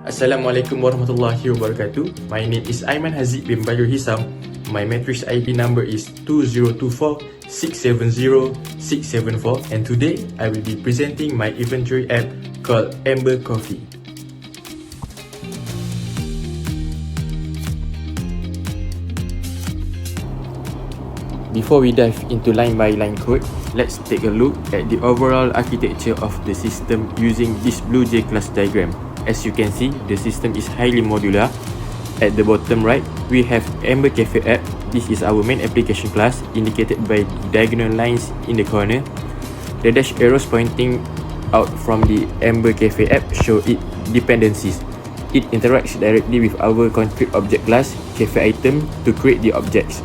Assalamualaikum warahmatullahi wabarakatuh. My name is Aiman Haziq bin BADRUL HISSAM. My matrix ID number is 2024-670-674, and today I will be presenting my inventory app called Amber Coffee. Before we dive into line-by-line code, let's take a look at the overall architecture of the system using this Blue J class diagram. As you can see, the system is highly modular. At the bottom right, we have Amber Cafe app. This is our main application class, indicated by the diagonal lines in the corner. The dash arrows pointing out from the Amber Cafe app show its dependencies. It interacts directly with our concrete object class, Cafe item, to create the objects.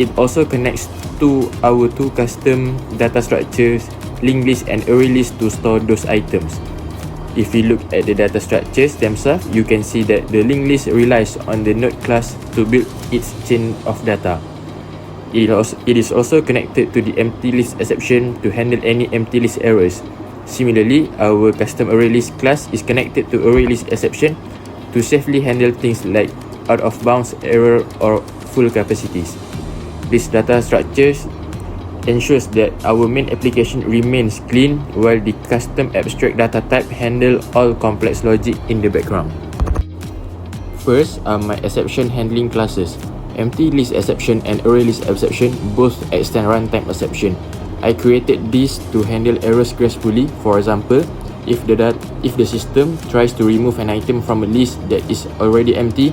It also connects to our two custom data structures, linked list and array list, to store those items. If we look at the data structures themselves, you can see that the linked list relies on the node class to build its chain of data. It is also connected to the empty list exception to handle any empty list errors. Similarly, our custom array list class is connected to array list exception to safely handle things like out of bounds error or full capacities. This data structures ensures that our main application remains clean, while the custom abstract data type handle all complex logic in the background. First are my exception handling classes. Empty list exception and array list exception both extend runtime exception. I created this to handle errors gracefully. For example, if the system tries to remove an item from a list that is already empty,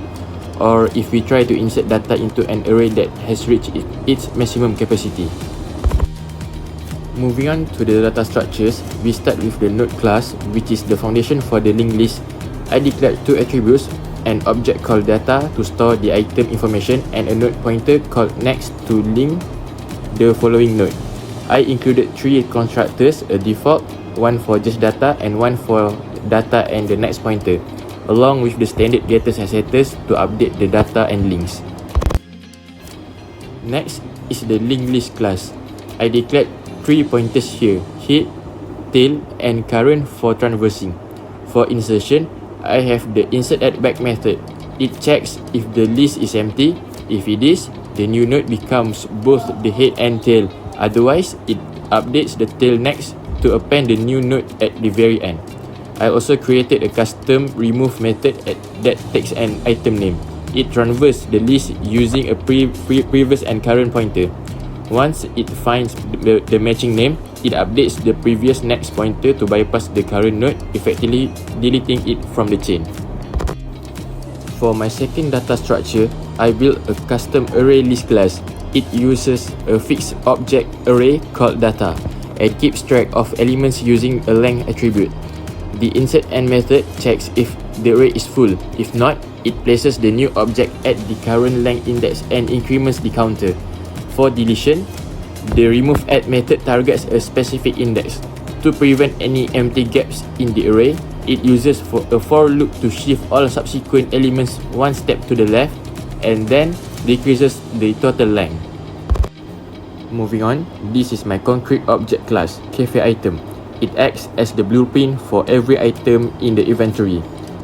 or if we try to insert data into an array that has reached its maximum capacity. Moving on to the data structures, we start with the node class, which is the foundation for the linked list. I declared two attributes, an object called data to store the item information and a node pointer called next to link the following node. I included three constructors, a default, one for just data and one for data and the next pointer, along with the standard getters and setters to update the data and links. Next is the linked list class. I declared three pointers here, head, tail and current for traversing. For insertion, I have the insert at back method. It checks if the list is empty. If it is, the new node becomes both the head and tail. Otherwise, it updates the tail next to append the new node at the very end. I also created a custom remove method that takes an item name. It traverses the list using a previous and current pointer. Once it finds the matching name, it updates the previous next pointer to bypass the current node, effectively deleting it from the chain. For my second data structure, I built a custom array list class. It uses a fixed object array called data and keeps track of elements using a length attribute. The insert end method checks if the array is full. If not, it places the new object at the current length index and increments the counter. For deletion, the remove add method targets a specific index. To prevent any empty gaps in the array, it uses a for loop to shift all subsequent elements one step to the left and then decreases the total length. Moving on, this is my concrete object class, Cafe item. It acts as the blueprint for every item in the inventory.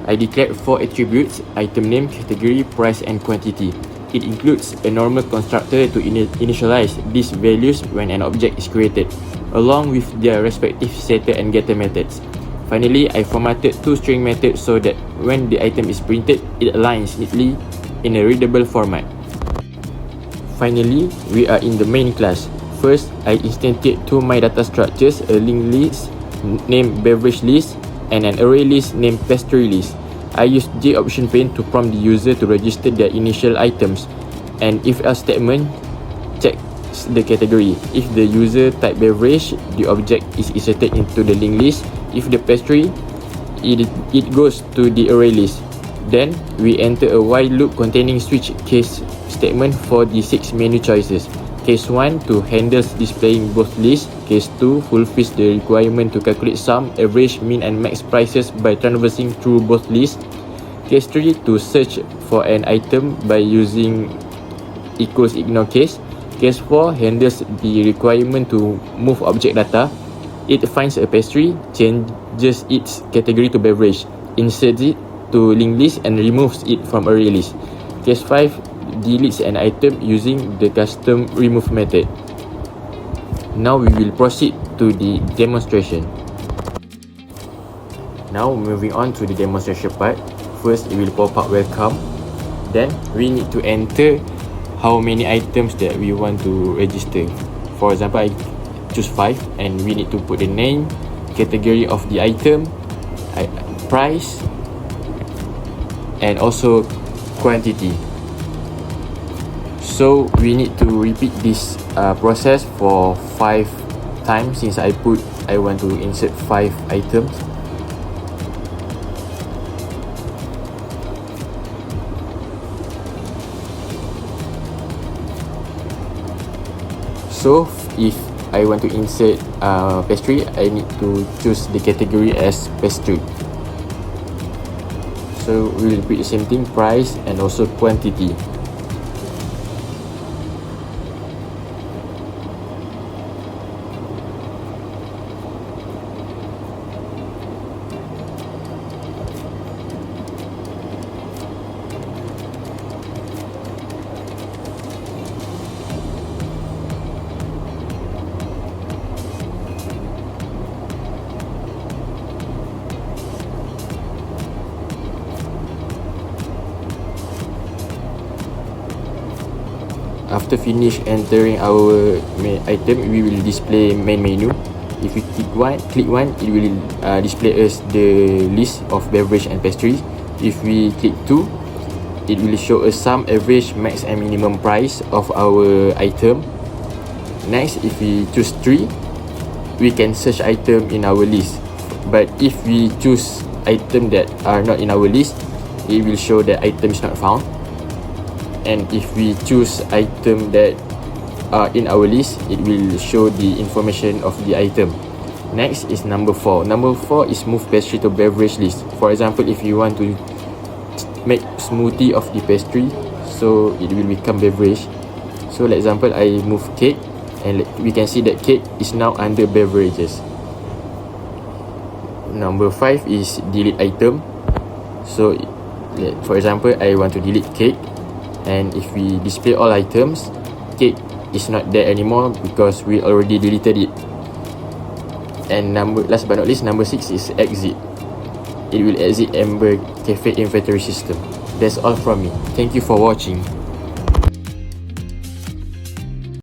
I declared four attributes: item name, category, price and quantity. It includes a normal constructor to initialize these values when an object is created, along with their respective setter and getter methods. Finally, I formatted two string methods so that when the item is printed, it aligns neatly in a readable format. Finally, we are in the main class. First, I instantiate two my data structures, a linked list named beverage list and an array list named pastry list. I used J option pane to prompt the user to register their initial items, and if else statement checks the category. If the user type beverage, the object is inserted into the linked list. If the pastry, it goes to the array list. Then we enter a while loop containing switch case statement for the 6 menu choices. Case 1 to handles displaying both lists. Case 2 fulfills the requirement to calculate sum, average, mean and max prices by traversing through both lists. Case 3 to search for an item by using equals ignore case. Case 4 handles the requirement to move object data. It finds a pastry, changes its category to beverage, inserts it to linked list and removes it from array list. Case 5 deletes an item using the custom remove method. Now we will proceed to the demonstration. Now moving on to the demonstration part. First, it will pop up welcome. Then we need to enter how many items that we want to register. For example, I choose 5 and we need to put the name, category of the item, price, and also quantity. So we need to repeat this process for 5 times since I want to insert 5 items. So if I want to insert pastry, I need to choose the category as pastry. So we will repeat the same thing, price and also quantity. After finish entering our main item, we will display main menu. If we click one, it will display us the list of beverage and pastries. If we click 2, it will show us sum, average, max and minimum price of our item. Next, if we choose 3, we can search item in our list. But if we choose item that are not in our list, it will show that item is not found. And if we choose item that are in our list, it will show the information of the item. Next is number 4. Number 4 is move pastry to beverage list. For example, if you want to make smoothie of the pastry, so it will become beverage. So like example, I move cake and we can see that cake is now under beverages. Number 5 is delete item. So for example, I want to delete cake. And if we display all items, cake is not there anymore because we already deleted it. And last but not least, number 6 is exit. It will exit Amber Cafe inventory system. That's all from me. Thank you for watching.